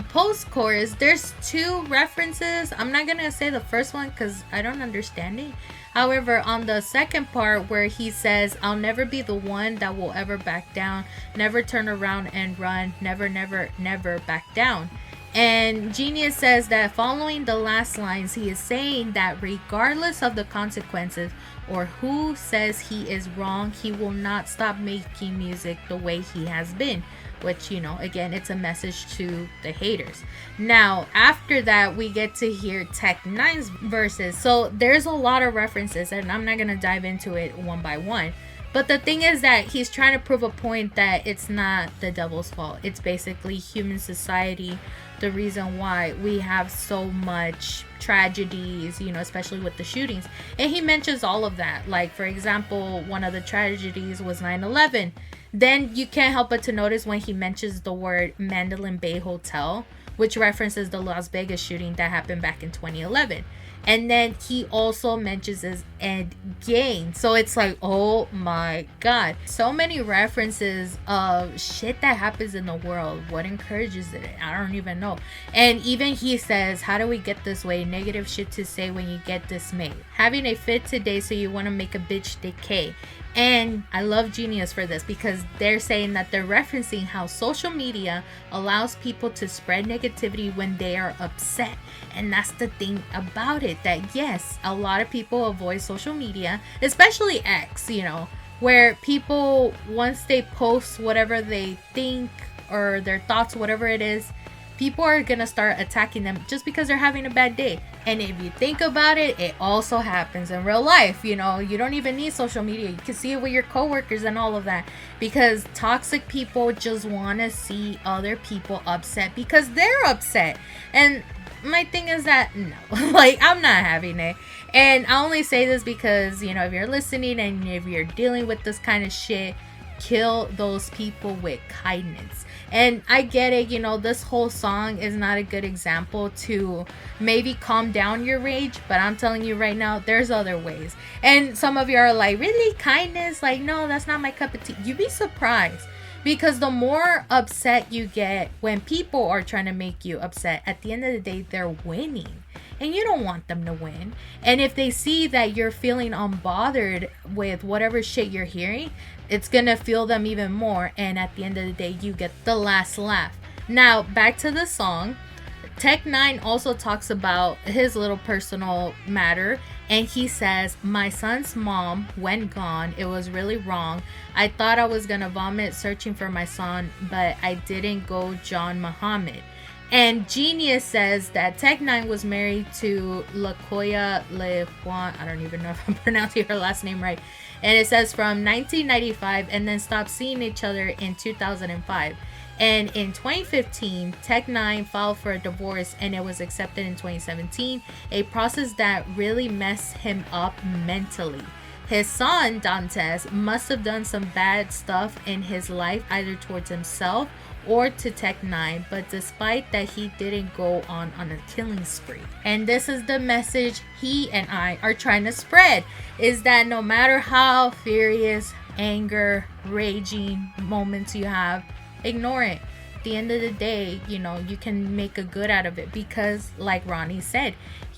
Post-chorus, there's two references. I'm not gonna say the first one because I don't understand it. However, on the second part where he says, I'll never be the one that will ever back down, never turn around and run, never, never, never back down. And Genius says that following the last lines, he is saying that regardless of the consequences or who says he is wrong, he will not stop making music the way he has been. Which, you know, again, it's a message to the haters. Now, after that, we get to hear Tech Nine's verses. So there's a lot of references, and I'm not going to dive into it one by one. But the thing is that he's trying to prove a point that it's not the devil's fault. It's basically human society, the reason why we have so much tragedies, you know, especially with the shootings. And he mentions all of that. Like, for example, one of the tragedies was 9/11. Then you can't help but to notice when he mentions the word Mandalay Bay Hotel, which references the Las Vegas shooting that happened back in 2011. And then he also mentions his end game. So it's like, oh my God. So many references of shit that happens in the world. What encourages it? I don't even know. And even he says, how do we get this way? Negative shit to say when you get dismayed. Having a fit today so you want to make a bitch decay. And I love Genius for this because they're saying that they're referencing how social media allows people to spread negativity when they are upset. And that's the thing about it, that yes, a lot of people avoid social media, especially X, you know, where people, once they post whatever they think or their thoughts, whatever it is, people are going to start attacking them just because they're having a bad day. And if you think about it, it also happens in real life. You know, you don't even need social media. You can see it with your coworkers and all of that. Because toxic people just want to see other people upset because they're upset. And my thing is that, no, like, I'm not having it. And I only say this because, you know, if you're listening and if you're dealing with this kind of shit, kill those people with kindness. And I get it, you know, this whole song is not a good example to maybe calm down your rage, but I'm telling you right now, there's other ways. And some of you are like, really? Kindness? Like, no, that's not my cup of tea. You'd be surprised. Because the more upset you get when people are trying to make you upset, at the end of the day, they're winning. And you don't want them to win. And if they see that you're feeling unbothered with whatever shit you're hearing, it's going to fuel them even more. And at the end of the day, you get the last laugh. Now, back to the song. Tech Nine also talks about his little personal matter. And he says, my son's mom went gone. It was really wrong. I thought I was going to vomit searching for my son, but I didn't go John Muhammad. And Genius says that Tech Nine was married to LaKoya Lejuan. I don't even know if I'm pronouncing her last name right. And it says from 1995 and then stopped seeing each other in 2005. And in 2015, Tech Nine filed for a divorce and it was accepted in 2017, a process that really messed him up mentally. His son, Dantes, must have done some bad stuff in his life, either towards himself or to Tech 9, but despite that, he didn't go on a killing spree. And this is the message he and I are trying to spread, is that no matter how furious, anger, raging moments you have, ignore it. At the end of the day, you know, you can make a good out of it, because like Ronnie said,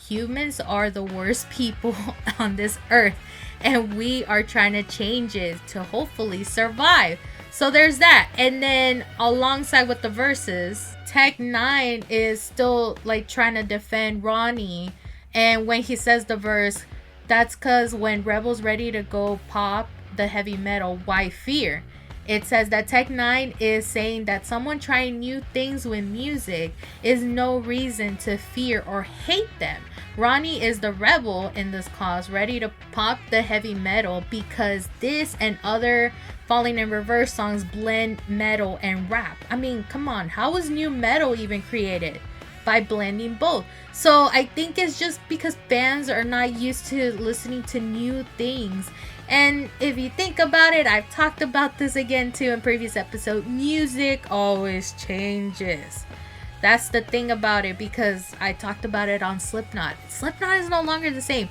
humans are the worst people on this earth, and we are trying to change it to hopefully survive. So there's that. And then alongside with the verses, Tech 9 is still like trying to defend Ronnie. And when he says the verse, that's because when Rebel's ready to go pop the heavy metal, why fear? It says that Tech 9 is saying that someone trying new things with music is no reason to fear or hate them. Ronnie is the rebel in this cause, ready to pop the heavy metal, because this and other Falling in Reverse songs blend metal and rap. I mean, come on, how was new metal even created? By blending both. So I think it's just because fans are not used to listening to new things. And if you think about it, I've talked about this again too in previous episode, music always changes. That's the thing about it, because I talked about it on Slipknot. Slipknot is no longer the same.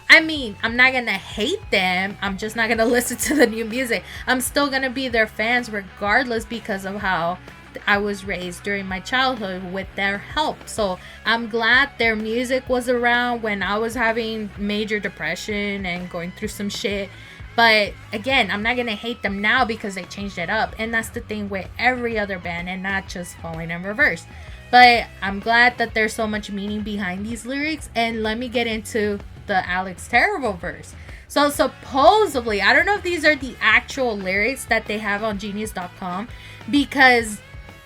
I mean, I'm not gonna hate them, I'm just not gonna listen to the new music. I'm still gonna be their fans regardless, because of how I was raised during my childhood with their help. So I'm glad their music was around when I was having major depression and going through some shit. But again, I'm not gonna hate them now because they changed it up. And that's the thing with every other band, and not just Falling in Reverse. But I'm glad that there's so much meaning behind these lyrics. And let me get into the Alex Terrible verse. So supposedly, I don't know if these are the actual lyrics that they have on Genius.com, because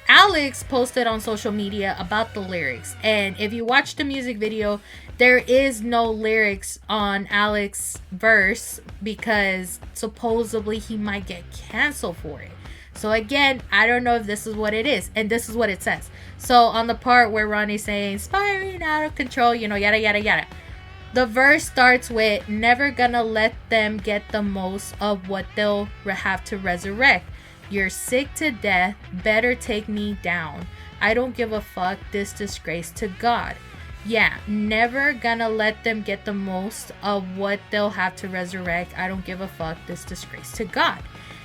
Alex posted on social media about the lyrics. And if you watch the music video, there is no lyrics on Alex's verse, because supposedly he might get canceled for it. So again, I don't know if this is what it is. And this is what it says. So on the part where Ronnie's saying, spiraling out of control, you know, yada, yada, yada. The verse starts with, never gonna let them get the most of what they'll have to resurrect. You're sick to death, better take me down. I don't give a fuck, this disgrace to God. Yeah, never gonna let them get the most of what they'll have to resurrect. I don't give a fuck, this disgrace to God.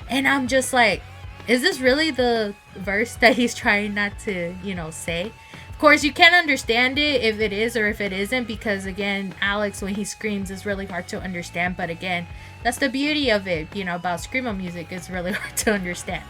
And I'm just like, is this really the verse that he's trying not to, you know, say? Of course, you can't understand it if it is or if it isn't, because again, Alex, when he screams, is really hard to understand. But again, that's the beauty of it, you know, about screamo music. It's really hard to understand.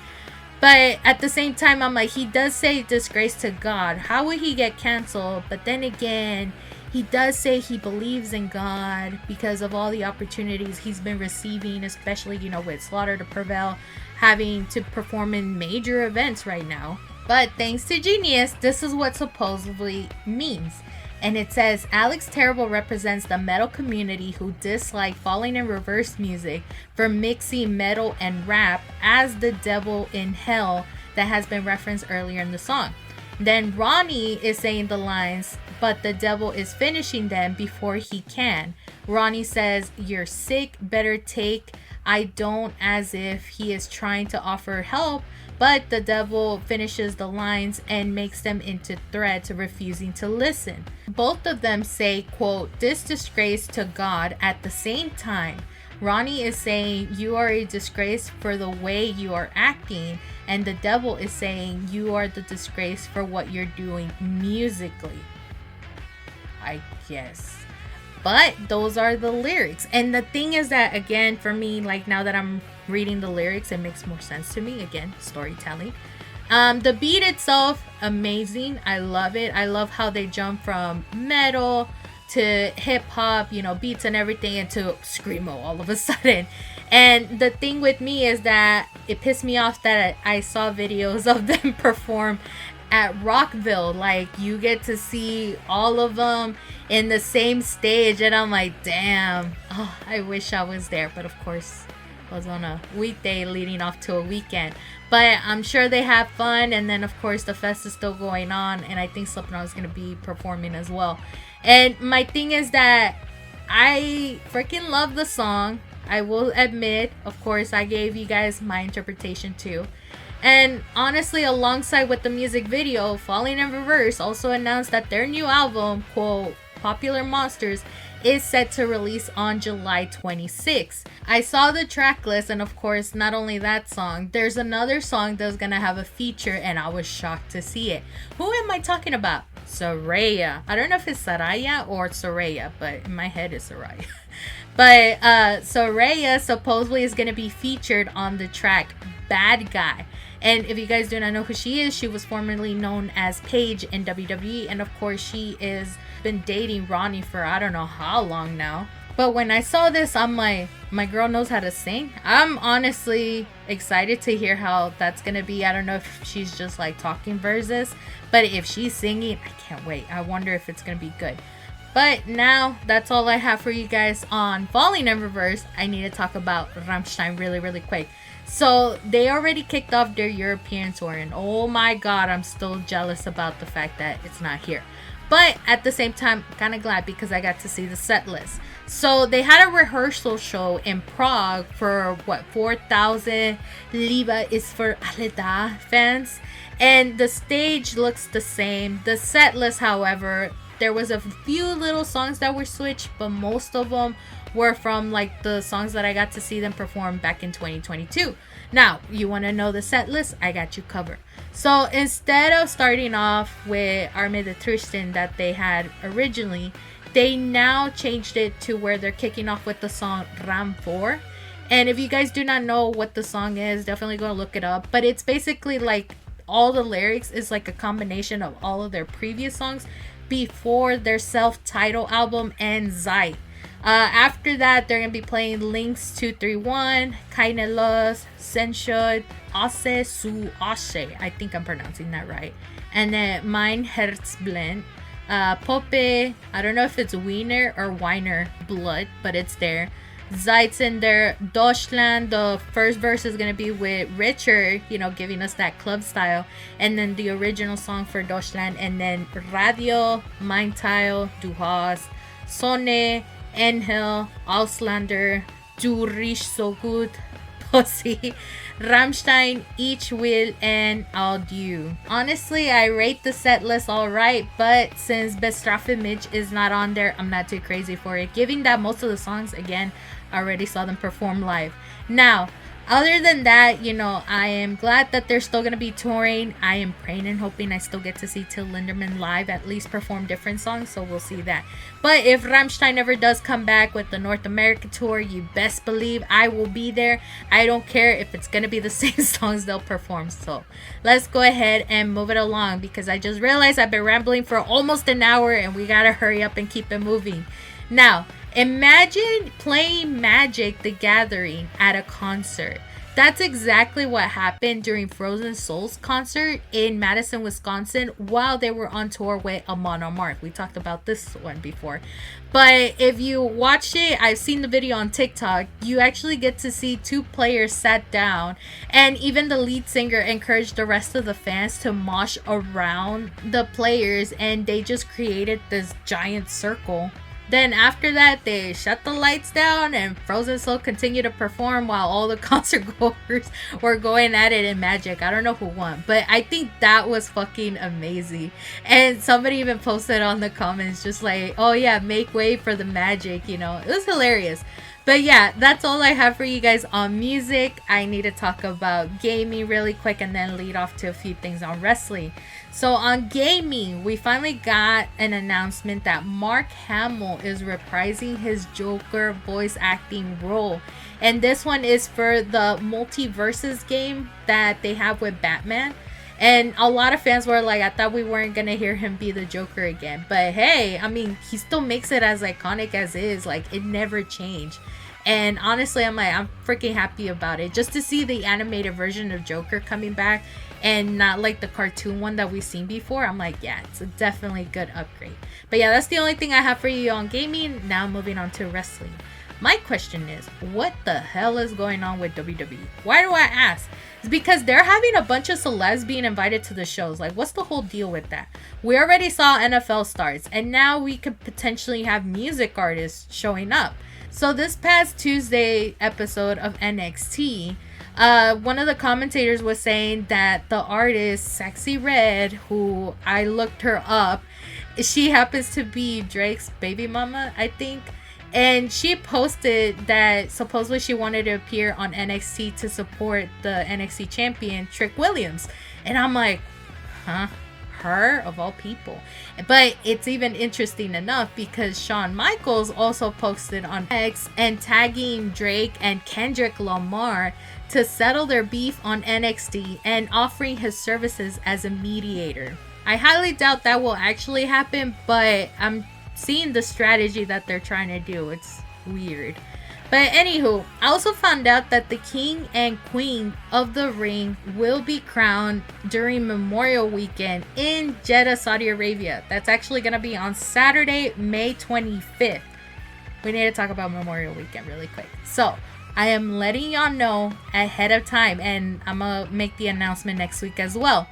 But at the same time, I'm like, he does say disgrace to God. How would he get canceled? But then again, he does say he believes in God because of all the opportunities he's been receiving, especially, you know, with Slaughter to Prevail having to perform in major events right now. But thanks to Genius, this is what supposedly means. And it says, Alex Terrible represents the metal community who dislike Falling in Reverse music for mixing metal and rap as the devil in hell that has been referenced earlier in the song. Then Ronnie is saying the lines, but the devil is finishing them before he can. Ronnie says, you're sick, better take. I don't, as if he is trying to offer help, but the devil finishes the lines and makes them into threats, refusing to listen. Both of them say, quote, this disgrace to God at the same time. Ronnie is saying, you are a disgrace for the way you are acting, and the devil is saying, you are the disgrace for what you're doing musically. I guess. But those are the lyrics. And the thing is that, again, for me, like now that I'm reading the lyrics, it makes more sense to me. Again, storytelling. The beat itself, amazing. I love it. I love how they jump from metal to hip hop, you know, beats and everything, into screamo all of a sudden. And the thing with me is that it pissed me off that I saw videos of them perform at Rockville. Like, you get to see all of them in the same stage, and I'm like, damn, oh, I wish I was there. But of course, it was on a weekday leading off to a weekend. But I'm sure they have fun, and then of course the fest is still going on, and I think Slipknot is going to be performing as well. And my thing is that I freaking love the song. I will admit, of course, I gave you guys my interpretation too. And honestly, alongside with the music video, Falling in Reverse also announced that their new album, quote, Popular Monsters, is set to release on July 26th. I saw the track list, and of course, not only that song, there's another song that's gonna have a feature, and I was shocked to see it. Who am I talking about? Soraya. I don't know if it's Saraya or Soraya, but in my head it's Soraya. But Soraya supposedly is gonna be featured on the track Bad Guy. And if you guys do not know who she is, she was formerly known as Paige in WWE. And of course, she is been dating Ronnie for I don't know how long now. But when I saw this, I'm like, my girl knows how to sing. I'm honestly excited to hear how that's going to be. I don't know if she's just like talking verses. But if she's singing, I can't wait. I wonder if it's going to be good. But now, that's all I have for you guys on Falling in Reverse. I need to talk about Rammstein really quick. So they already kicked off their European tour, and oh my god, I'm still jealous about the fact that it's not here. But at the same time, kind of glad because I got to see the set list. So they had a rehearsal show in Prague for 4,000 Liva is for Aleda fans, and the stage looks the same. The set list, however, there was a few little songs that were switched, but most of them were from like the songs that I got to see them perform back in 2022. Now, you want to know the set list? I got you covered. So instead of starting off with Arme de Tristan that they had originally, they now changed it to where they're kicking off with the song Ram 4. And if you guys do not know what the song is, definitely go look it up. But it's basically like all the lyrics is like a combination of all of their previous songs before their self-titled album and Zeit. After that, they're going to be playing Links 231, Keine Lust, Senshud, Asse Su Ashe. I think I'm pronouncing that right. And then Mein Herzblend, Poppe, I don't know if it's Wiener or Weiner Blood, but it's there. Zeit's in there. Deutschland, the first verse is going to be with Richard, you know, giving us that club style. And then the original song for Deutschland. And then Radio, Mein Teil, Du hast, Sonne, Engel, Auslander, Du riechst so gut, Pussy, Rammstein, Ich will, and Adieu. Honestly, I rate the set list alright, but since Bestrafe Mich is not on there, I'm not too crazy for it. Given that most of the songs, again, I already saw them perform live. Now, other than that, you know, I am glad that they're still going to be touring. I am praying and hoping I still get to see Till Lindemann live, at least perform different songs, so we'll see that. But if Rammstein ever does come back with the North America tour, you best believe I will be there. I don't care if it's going to be the same songs they'll perform. So let's go ahead and move it along because I just realized I've been rambling for almost an hour and we got to hurry up and keep it moving. Now, imagine playing Magic the Gathering at a concert. That's exactly what happened during Frozen Souls concert in Madison, Wisconsin while they were on tour with Amon Amarth. We talked about this one before. But if you watch it, I've seen the video on TikTok, you actually get to see two players sat down and even the lead singer encouraged the rest of the fans to mosh around the players and they just created this giant circle. Then after that, they shut the lights down and Frozen Soul continued to perform while all the concert goers were going at it in Magic. I don't know who won, but I think that was fucking amazing. And somebody even posted on the comments just like, oh yeah, make way for the Magic, you know. It was hilarious. But yeah, that's all I have for you guys on music. I need to talk about gaming really quick and then lead off to a few things on wrestling. So on gaming, we finally got an announcement that Mark Hamill is reprising his Joker voice acting role. And this one is for the Multiverses game that they have with Batman. And a lot of fans were like, I thought we weren't going to hear him be the Joker again. But hey, I mean, he still makes it as iconic as is. Like, it never changed. And honestly, I'm freaking happy about it. Just to see the animated version of Joker coming back and not like the cartoon one that we've seen before. I'm like, yeah, it's a definitely good upgrade. But yeah, that's the only thing I have for you on gaming. Now moving on to wrestling. My question is, what the hell is going on with WWE? Why do I ask? It's because they're having a bunch of celebs being invited to the shows. Like, what's the whole deal with that? We already saw NFL stars, and now we could potentially have music artists showing up. So this past Tuesday episode of NXT, one of the commentators was saying that the artist Sexy Red, who I looked her up, she happens to be Drake's baby mama, I think. And she posted that supposedly she wanted to appear on NXT to support the NXT champion, Trick Williams. And I'm like, huh? Her of all people. But it's even interesting enough because Shawn Michaels also posted on X and tagging Drake and Kendrick Lamar to settle their beef on NXT and offering his services as a mediator. I highly doubt that will actually happen, but I'm seeing the strategy that they're trying to do. It's weird. But anywho, I also found out that the king and queen of the ring will be crowned during Memorial Weekend in Jeddah, Saudi Arabia. That's actually going to be on Saturday, May 25th. We need to talk about Memorial Weekend really quick. So, I am letting y'all know ahead of time, and I'm going to make the announcement next week as well.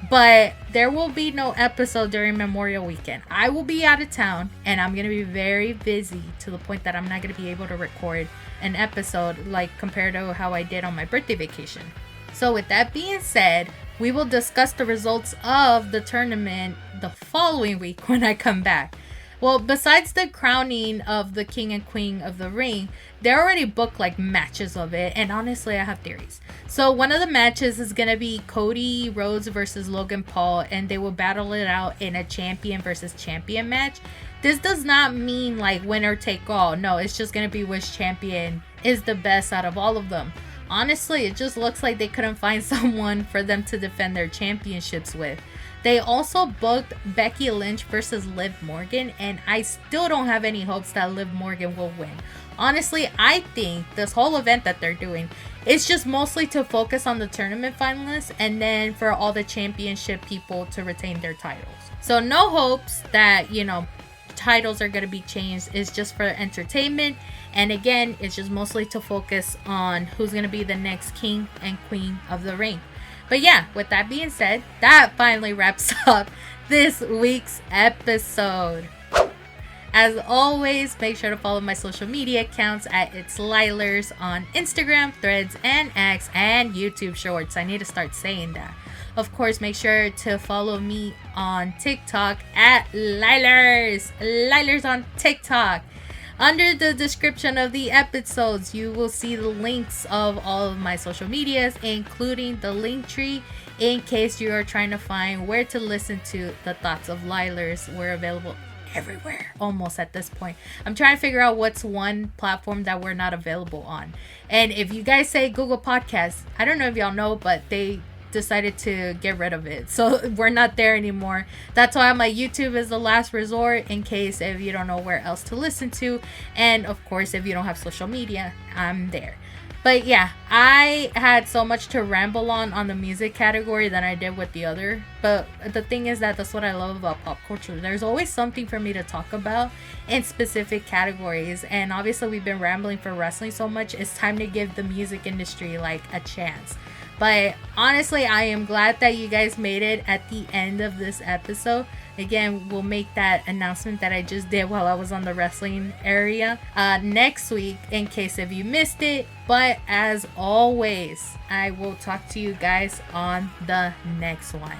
But there will be no episode during Memorial Weekend. I will be out of town and I'm going to be very busy to the point that I'm not going to be able to record an episode like compared to how I did on my birthday vacation. So with that being said, we will discuss the results of the tournament the following week when I come back. Well, besides the crowning of the king and queen of the ring, they already booked like matches of it, and honestly I have theories. So one of the matches is going to be Cody Rhodes versus Logan Paul, and they will battle it out in a champion versus champion match. This does not mean like winner take all. No, it's just going to be which champion is the best out of all of them. Honestly, it just looks like they couldn't find someone for them to defend their championships with. They also booked Becky Lynch versus Liv Morgan, and I still don't have any hopes that Liv Morgan will win. Honestly, I think this whole event that they're doing is just mostly to focus on the tournament finalists and then for all the championship people to retain their titles. So no hopes that, titles are going to be changed. It's just for entertainment. And again, it's just mostly to focus on who's going to be the next king and queen of the ring. But yeah, with that being said, that finally wraps up this week's episode. As always, make sure to follow my social media accounts at It's Lielers on Instagram, Threads, and X, and YouTube Shorts. I need to start saying that. Of course, make sure to follow me on TikTok at Lielers. Lielers on TikTok. Under the description of the episodes, you will see the links of all of my social medias, including the link tree, in case you are trying to find where to listen to the Thoughts of Lielers. We're available everywhere, almost at this point. I'm trying to figure out what's one platform that we're not available on. And if you guys say Google Podcasts, I don't know if y'all know, but they decided to get rid of it, so we're not there anymore. That's why my YouTube is the last resort in case if you don't know where else to listen to, and of course if you don't have social media, I'm there. But yeah, I had so much to ramble on the music category than I did with the other, but the thing is that's what I love about pop culture. There's always something for me to talk about in specific categories, and obviously we've been rambling for wrestling so much, it's time to give the music industry like a chance. But honestly, I am glad that you guys made it at the end of this episode. Again, we'll make that announcement that I just did while I was on the wrestling area next week in case if you missed it. But as always, I will talk to you guys on the next one.